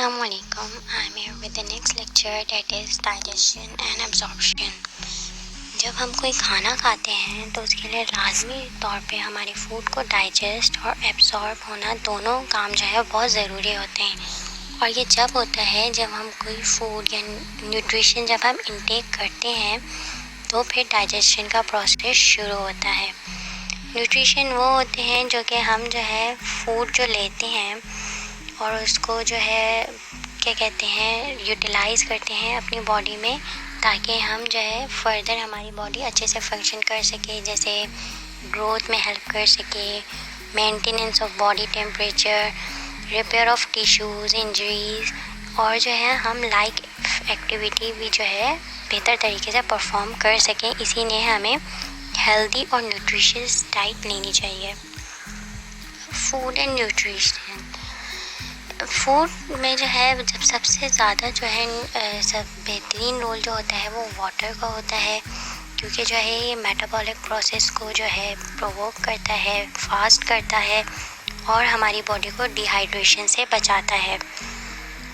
Assalamualaikum. I'm here with the next lecture that is digestion and absorption. जब हम कोई खाना खाते हैं तो उसके लिए लाजमी तौर पे हमारी फूड को डाइजेस्ट और एब्जॉर्ब होना दोनों काम जो है बहुत ज़रूरी होते हैं। और ये जब होता है जब हम कोई फूड या न्यूट्रिशन जब हम इंटेक करते हैं तो फिर डाइजेशन का प्रोसेस शुरू होता है। न्यूट्रिशन वो होते हैं जो कि हम जो है फूड जो लेते हैं और उसको जो है क्या कहते हैं यूटिलाइज़ करते हैं अपनी बॉडी में, ताकि हम जो है फर्दर हमारी बॉडी अच्छे से फंक्शन कर सके, जैसे ग्रोथ में हेल्प कर सके, maintenance of body temperature, repair of tissues, injuries, और जो है हम लाइक एक्टिविटी भी जो है बेहतर तरीके से परफॉर्म कर सकें। इसीलिए हमें हेल्दी और न्यूट्रिशियस डाइट लेनी चाहिए। फूड एंड न्यूट्रिशन, फूड में जो है जब सबसे ज़्यादा जो है सब बेहतरीन रोल जो होता है वो वाटर का होता है, क्योंकि जो है ये मेटाबॉलिक प्रोसेस को जो है प्रोवोक करता है, फास्ट करता है और हमारी बॉडी को डिहाइड्रेशन से बचाता है।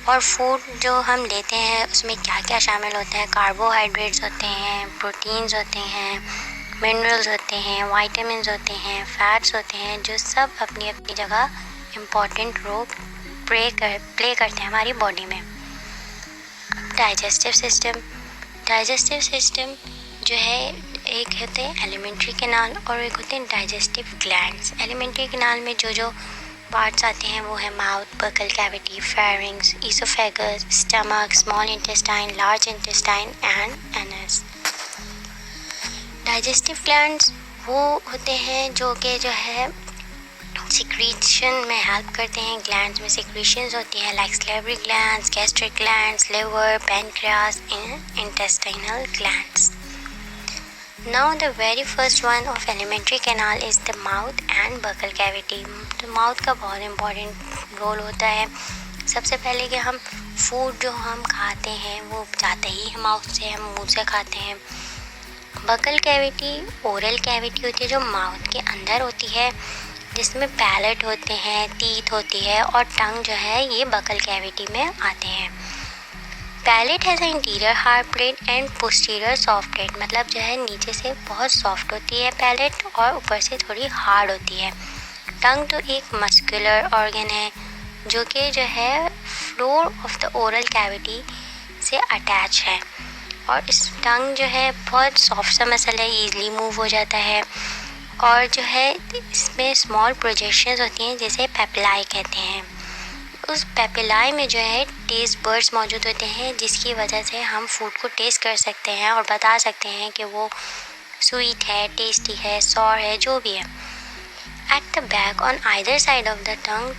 और फूड जो हम लेते हैं उसमें क्या क्या शामिल होता है, कार्बोहाइड्रेट्स होते हैं, प्रोटीन्स होते हैं, मिनरल्स होते हैं, वाइटामिन्स होते हैं, फैट्स होते हैं, जो सब अपनी अपनी जगह इम्पॉर्टेंट रोल प्ले करते हैं हमारी बॉडी में। डाइजेस्टिव सिस्टम जो है, एक होते हैं एलिमेंट्री कैनाल और एक होते हैं डाइजेस्टिव ग्लैंड्स। एलिमेंट्री कैनाल में जो पार्ट्स आते हैं वो है mouth, buccal cavity, pharynx, oesophagus, stomach, small intestine, large intestine and anus. Digestive glands वो होते हैं जो कि जो है सिक्रीशन में हेल्प करते हैं। ग्लैंड्स में सिक्रीशंस होती हैं like salivary glands, gastric glands, liver, pancreas and intestinal glands. Now the very first one of alimentary canal is the mouth and buccal cavity. तो माउथ का बहुत इम्पॉर्टेंट रोल होता है। सबसे पहले कि हम फूड जो हम खाते हैं वो जाता ही माउथ से, हम मुँह से खाते हैं। बकल कैविटी ओरल कैविटी होती है जो माउथ के अंदर होती है, जिसमें पैलेट होते हैं, टीथ होती है और टंग जो है ये बकल कैविटी में आते हैं। Palate has a interior hard plate and posterior soft plate, मतलब जो है नीचे से बहुत सॉफ्ट होती है पैलेट और ऊपर से थोड़ी हार्ड होती है। टंग तो एक मस्कुलर ऑर्गन है जो कि जो है floor of the oral cavity से अटैच है, और इस टंग जो है बहुत सॉफ्ट सा मसल है, ईजिली मूव हो जाता है। और जो है इसमें स्मॉल प्रोजेक्शंस होती हैं जिसे पेपिलाई कहते हैं। उस पेपिलाई में जो है टेस्ट बर्ड्स मौजूद होते हैं, जिसकी वजह से हम फूड को टेस्ट कर सकते हैं और बता सकते हैं कि वो स्वीट है, टेस्टी है, सॉर है, जो भी है। At the back on either side of the tongue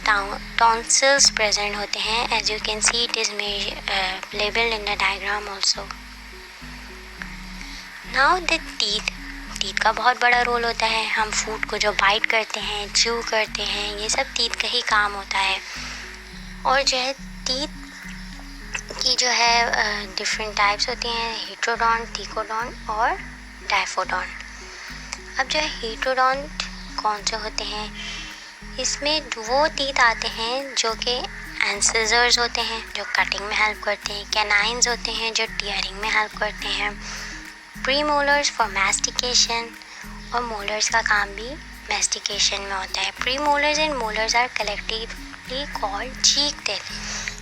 tonsils present होते हैं, as you can see it is labelled in the diagram also. Now the teeth का बहुत बड़ा रोल होता है। हम फूड को जो बाइट करते हैं, च्यू करते हैं, ये सब टीथ का ही काम होता है। और जो है टीथ की जो है डिफरेंट टाइप्स होती हैं, हेट्रोडोंट, थिकोडोंट और डायफोडोंट। अब जो है हेट्रोडोंट कौन से होते हैं, इसमें वो टीथ आते हैं जो कि इंसिजर्स होते हैं जो कटिंग में हेल्प करते हैं, कैनाइन्स होते हैं जो टीयरिंग में हेल्प करते हैं, प्रीमोलर्स फॉर मैस्टिकेशन, और मोलर्स का काम भी मैस्टिकेशन में होता है। Premolars and molars are collectively called cheek teeth,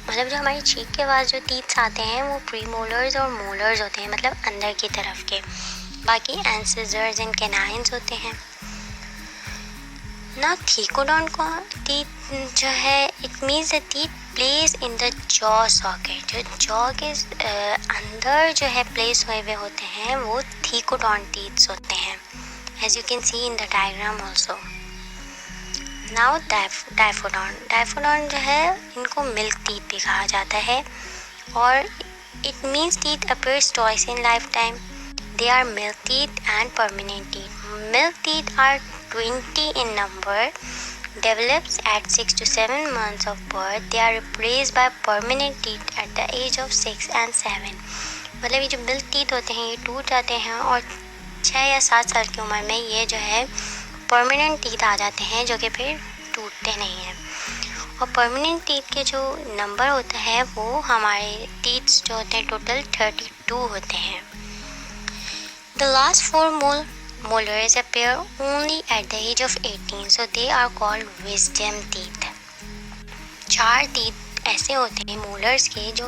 मतलब जो हमारी चीक के पास जो टीथ्स आते हैं वो प्रीमोलर्स और मोलर्स होते हैं, मतलब अंदर की तरफ के। बाकी इंसिजर्स एंड कैनाइन्स होते हैं ना। थिकोडोंट को टीथ जो है it means the teeth place in the jaw socket, जो जॉ के अंदर जो है प्लेस हुए होते हैं वो थिकोडोंट टीथ्स होते हैं, as you can see in the diagram also. Now diphyodont जो है इनको मिल्क टीथ भी कहा जाता है, और it means teeth appears twice in life time. They are milk teeth and permanent teeth. Milk teeth are 20 in number, develops at 6 to 7 months of birth. They are replaced by permanent teeth at the age of 6 and 7. मतलब ये जो milk teeth होते हैं ये टूट जाते हैं और 6 या 7 साल की उम्र में ये जो है परमानेंट टीथ आ जाते हैं, जो कि फिर टूटते नहीं हैं। और परमानेंट टीथ के जो नंबर होता है वो हमारे टीथ्स जो होते हैं टोटल 32 होते हैं। The last 4 molars appear only at the age of 18, so they are called wisdom teeth. 4 teeth ऐसे होते हैं मोलर्स के जो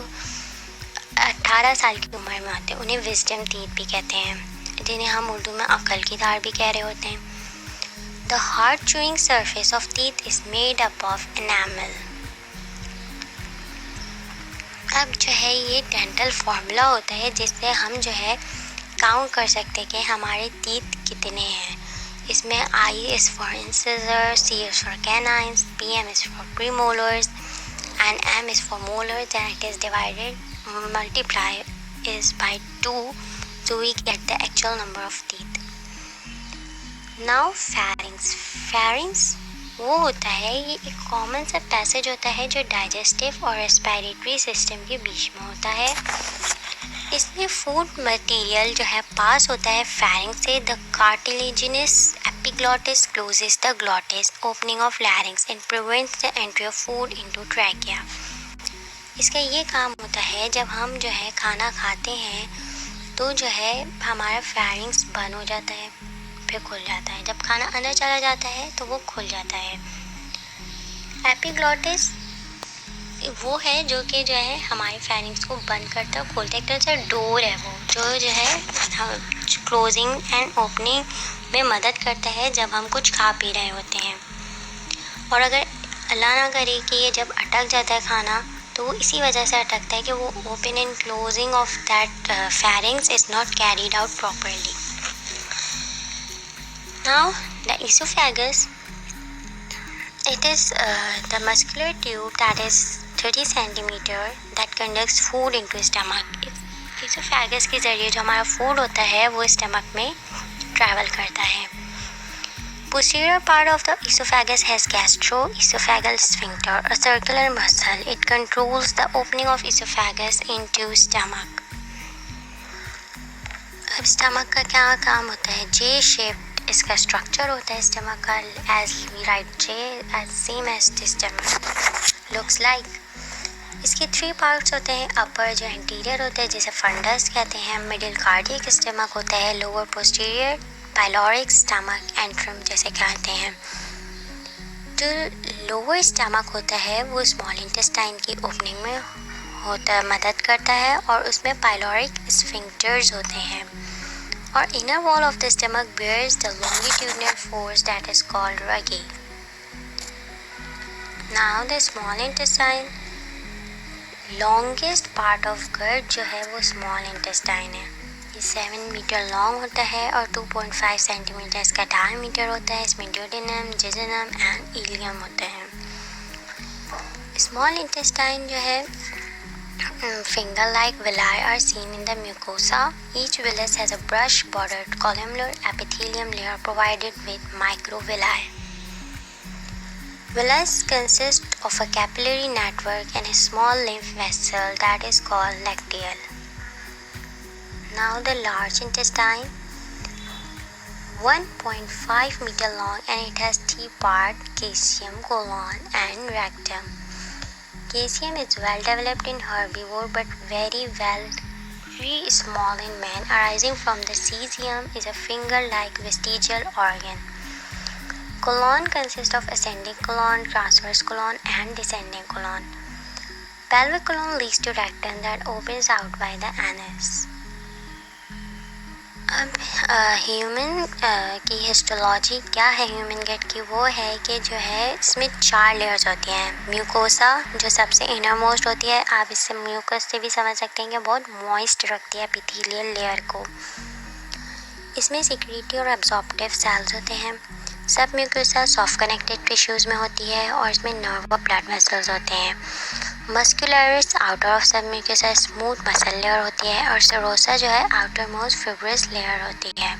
18 साल की उम्र में आते हैं, उन्हें विजडम टीथ भी कहते हैं, जिन्हें हम उर्दू में अक्ल की धार भी कह रहे होते हैं। The hard chewing surface of teeth is made up of enamel. अब जो है ये डेंटल फॉर्मूला होता है जिससे हम जो है काउंट कर सकते हैं कि हमारे टीथ कितने हैं। इसमें I is for incisor, C is for canines, PM is for premolars and M is for molars, and it is divided, multiply is by 2, so we get the actual number of teeth. Now pharynx वो होता है, ये एक common सा passage होता है जो digestive और रेस्पिरेटरी सिस्टम के बीच में होता है। इसमें फूड मटेरियल जो है पास होता है pharynx से। The cartilaginous epiglottis closes the glottis opening of larynx and prevents the entry of food into trachea. इसका ये काम होता है जब हम जो है खाना खाते हैं तो जो है हमारा pharynx बंद हो जाता है फिर खुल जाता है, जब खाना अंदर चला जाता है तो वो खुल जाता है। एपिग्लॉटिस वो है जो कि जो है हमारे pharynx को बंद करता है खोलता है, एक तरह से डोर है वो जो है क्लोजिंग एंड ओपनिंग में मदद करता है जब हम कुछ खा पी रहे होते हैं। और अगर अल्लाह ना करे कि ये जब अटक जाता है खाना तो वो इसी वजह से अटकता है कि वो open and closing of that pharynx is not carried out properly. Now the esophagus, it is the muscular tube that is 30 centimeter that conducts food into stomach. esophagus के ज़रिए जो हमारा फूड होता है वो स्टमक में ट्रैवल करता है। Posterior part of the esophagus has gastroesophageal sphincter, a circular muscle. It controls the opening of esophagus into stomach. अब स्टमक का क्या काम होता है? J shaped इसका स्ट्रक्चर होता है स्टमक का, as we write J as same as the stomach looks like. इसके 3 पार्ट्स होते हैं, अपर जो एंटीरियर होता है जिसे फंडस कहते हैं, मिडिल कार्डियक स्टमक होता है, lower posterior pyloric stomach, antrum जैसे कहते हैं। जो लोअर स्टमक होता है वो स्मॉल इंटेस्टाइन की ओपनिंग में होता मदद करता है और उसमें पाइलोरिक स्फिंक्टर्स होते हैं। और inner wall of the stomach bears the longitudinal force that is called ruggy. Now the small intestine, longest part of gut जो है वो small intestine है। ये 7 मीटर लॉन्ग होता है और 2.5 सेंटीमीटर इसका डायमीटर होता है। इसमें ड्यूडेनम, जेजुनम एंड इलियम होते हैं। स्मॉल इंटेस्टाइन जो है finger-like villi are seen in the mucosa. Each villus has a brush-bordered columnar epithelium layer provided with microvilli. Villus consist of a capillary network and a small lymph vessel that is called lacteal. Now the large intestine, 1.5 meter long, and it has 3 parts: caesium, colon, and rectum. Caesium is well developed in herbivore but very small in man. Arising from the caesium is a finger-like vestigial organ. Colon consists of ascending colon, transverse colon, and descending colon. Pelvic colon leads to rectum that opens out by the anus. अब human की histology क्या है human गट की? वो है कि जो है इसमें 4 लेयर्स होती हैं। म्यूकोसा जो सबसे इनर मोस्ट होती है, आप इससे म्यूकस से भी समझ सकते हैं कि बहुत मॉइस्ट रखती है एपिथेलियल लेयर को। इसमें सिक्रीटरी और एब्जॉर्प्टिव सेल्स होते हैं। सब म्यूकोसा सॉफ्ट कनेक्टेड टिश्यूज़ में होती है और इसमें नर्व और ब्लड वेसल्स होते हैं। मस्कुलरिस आउटर ऑफ सब म्यूकोसा स्मूथ मसल लेयर होती है और सेरोसा जो है आउटर मोस्ट फिब्रस लेयर होती है।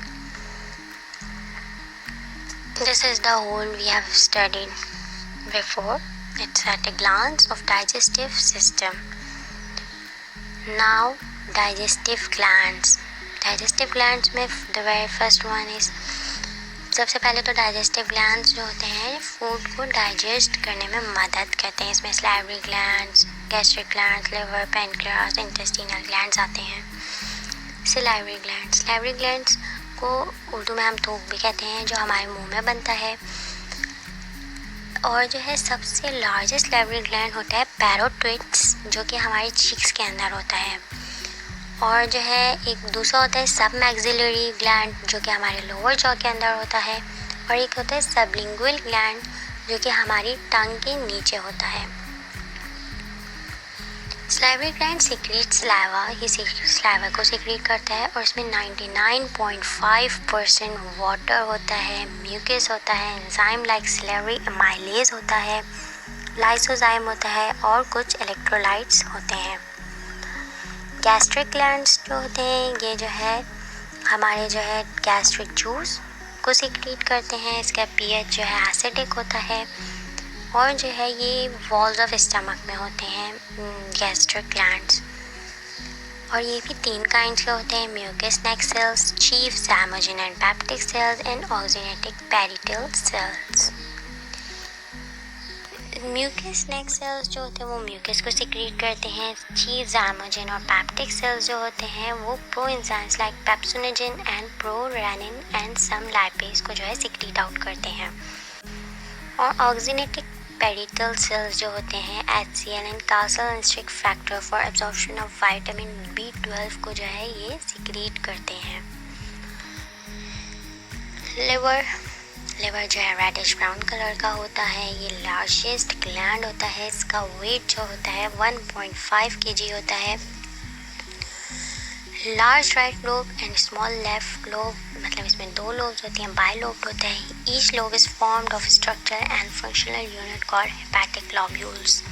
This is the whole we have studied before. It's at a glance of digestive system. Now digestive glands. Digestive glands में the very first one is सबसे पहले तो डाइजेस्टिव ग्लैंड्स जो होते हैं food को डाइजेस्ट करने में मदद करते हैं। इसमें salivary glands, gastric glands, liver, pancreas, intestinal glands आते हैं। सलाइवरी ग्लैंड्स को उर्दू में हम थूक भी कहते हैं, जो हमारे मुंह में बनता है। और जो है सबसे लार्जेस्ट सलाइवरी ग्लैंड होता है पैरोटिड्स, जो कि हमारे चीक्स के अंदर होता है। और जो है एक दूसरा होता है सब मैक्सिलरी ग्लैंड, जो कि हमारे लोअर जॉ के अंदर होता है। और एक होता है सबलिंगुअल ग्लैंड, जो कि हमारी टंग के नीचे होता है। सलाइवरी ग्लैंड सीक्रेट सलाइवा को सीक्रेट करता है और इसमें 99.5% वाटर होता है, म्यूकस होता है, एंजाइम लाइक सलाइवरी एमाइलेज होता है, लाइसोजाइम होता है और कुछ इलेक्ट्रोलाइट्स होते हैं। गैस्ट्रिक ग्लैंड्स जो होते हैं ये जो है हमारे जो है गैस्ट्रिक जूस को सीक्रेट करते हैं। इसका पीएच जो है एसिडिक होता है और जो है ये वॉल्स ऑफ स्टमक में होते हैं गैस्ट्रिक ग्लैंड्स। और ये भी 3 काइंड्स के होते हैं, mucus neck cells, chief zymogen and peptic cells and oxyntic parietal cells. Mucus neck cells जो होते हैं वो म्यूकस को सीक्रेट करते हैं। चीफ ज़ाइमोजन और पेप्टिक सेल्स जो होते हैं वो proenzymes like pepsinogen and prorennin and some lipase को जो है सीक्रेट आउट करते हैं। और ऑक्सीनेटिक पेरिटल सेल्स जो होते हैं HCl and carboxylic factor for absorption of vitamin B12 को जो है ये सीक्रेट करते हैं। लिवर जो है रेडिश ब्राउन कलर का होता है। ये लार्जेस्ट ग्लैंड होता है। इसका वेट जो होता है 1.5 kg होता है। Large right lobe and small left lobe, मतलब इसमें 2 लोब्स होती हैं, बाइलोब्ड होता है। Each lobe is formed of structure and functional unit called hepatic lobules.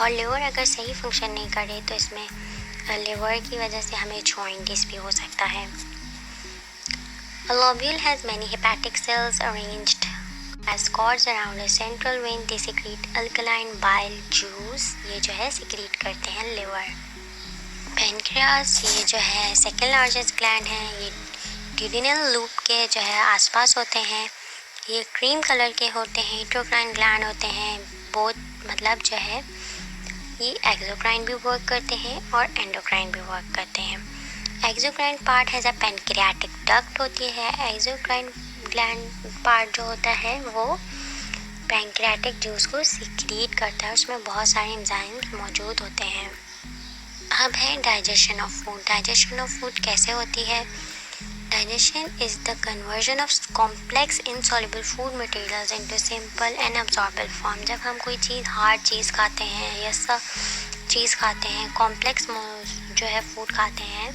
और लिवर अगर सही फंक्शन नहीं करे तो इसमें लिवर की वजह से हमें जॉइंटिस भी हो सकता है। A lobule has many hepatic cells arranged as cords around a central vein. They secrete alkaline bile juice, ये जो है secrete करते हैं लिवर। पैनक्रियास ये जो है सेकेंड लार्जेस्ट ग्लैंड है। ये ड्यूडेनल लूप के जो है आसपास होते हैं। ये क्रीम कलर के होते हैं। एंडोक्राइन ग्लैंड होते हैं। बोथ मतलब जो है ये एक्सोक्राइन भी वर्क करते हैं और एंडोक्राइन भी वर्क करते हैं। Exocrine part has a pancreatic duct होती है। एक्सोक्राइन ग्लैंड पार्ट जो होता है वो पैनक्रियाटिक जूस को सीक्रेट करता है। उसमें बहुत सारे एंजाइम्स मौजूद होते हैं। अब है digestion of food. Digestion of food कैसे होती है? Digestion is the conversion of complex insoluble food materials into simple and absorbable form. जब हम कोई चीज़ हार्ड चीज़ खाते हैं या सब चीज़ खाते हैं, कॉम्प्लेक्स जो है फूड खाते हैं,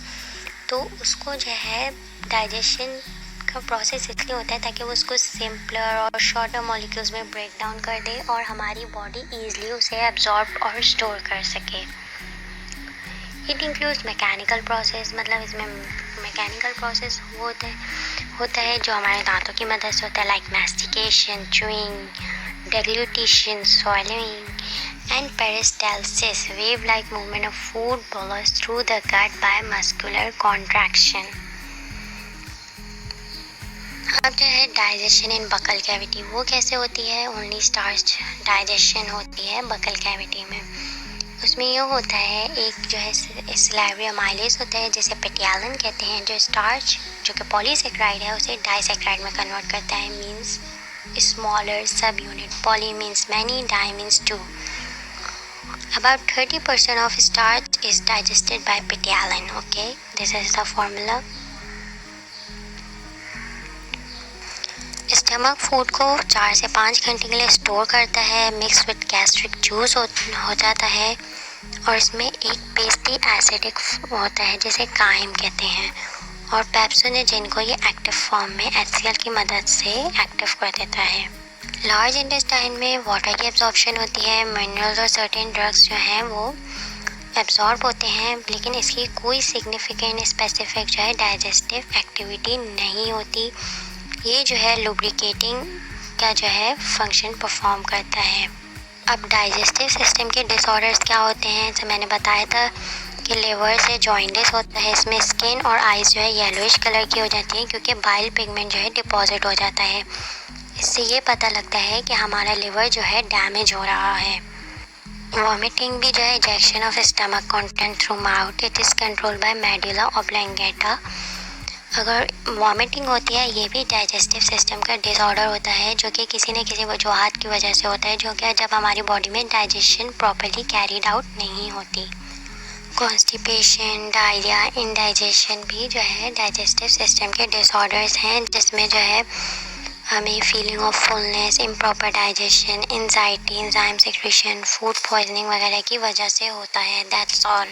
तो उसको जो है डाइजेशन का प्रोसेस इसलिए होता है ताकि वो उसको सिंपलर और शॉर्टर मॉलिक्यूल्स में ब्रेक डाउन कर दे और हमारी बॉडी ईजिली उसे एब्जॉर्ब और स्टोर कर सके। इट इंक्लूड्स मैकेनिकल प्रोसेस, मतलब इसमें मैकेनिकल प्रोसेस होता है जो हमारे दांतों की मदद से होता है, like mastication, chewing, deglutition, swallowing and peristalsis, wave-like movement of food bolus through the gut by muscular contraction. अब जो है डाइजेशन इन बकल कैविटी, वो कैसे होती है? ओनली स्टार्च डाइजेशन होती है बकल कैविटी में। उसमें ये होता है, एक जो है सलाइवरी एमाइलेज होता है जिसे पेटियालिन कहते हैं, जो स्टार्च जो कि पॉलीसेक्राइड है उसे डाइसेक्राइड में कन्वर्ट करता है। Means smaller subunit, poly means many, di means 2। About 30% of starch is digested by petalin. Okay, this is the formula. Stomach food को 4 से 5 घंटे के लिए स्टोर करता है। मिक्स विद गैस्ट्रिक जूस हो जाता है और इसमें एक पेस्टी एसिडिक होता है जिसे काइम कहते हैं। और पेप्सोनेजिन को ये एक्टिव फॉर्म में HCl की मदद से एक्टिव कर देता है। लार्ज इंटेस्टाइन में वाटर की एब्जॉर्प्शन होती है। मिनरल्स और सर्टेन ड्रग्स जो हैं वो एब्जॉर्ब होते हैं, लेकिन इसकी कोई सिग्निफिकेंट स्पेसिफिक जो है डाइजेस्टिव एक्टिविटी नहीं होती। ये जो है लुब्रिकेटिंग का जो है फंक्शन परफॉर्म करता है। अब डाइजेस्टिव सिस्टम के डिसऑर्डर्स क्या होते हैं? तो मैंने बताया था कि लिवर से जॉइंडिस होता है। इसमें स्किन और आइज़ जो है येलोइश कलर की हो जाती है क्योंकि बाइल पिगमेंट जो है डिपॉजिट हो जाता है। इससे ये पता लगता है कि हमारा लिवर जो है डैमेज हो रहा है। वॉमिटिंग भी जो है ejection of stomach content through mouth, it is control by medulla oblongata. अगर वॉमिटिंग होती है ये भी डाइजेस्टिव सिस्टम का डिसऑर्डर होता है जो कि किसी न किसी वजूहात की वजह से होता है, जो कि जब हमारी बॉडी में डाइजेशन प्रॉपर्ली कैरीड आउट नहीं होती। कॉन्स्टिपेशन, डायरिया, इंडाइजेशन भी जो है डाइजेस्टिव सिस्टम के डिसऑर्डर्स हैं, जिसमें जो है हमें feeling of fullness, improper digestion, anxiety, enzyme secretion, food poisoning वगैरह की वजह से होता है। That's all.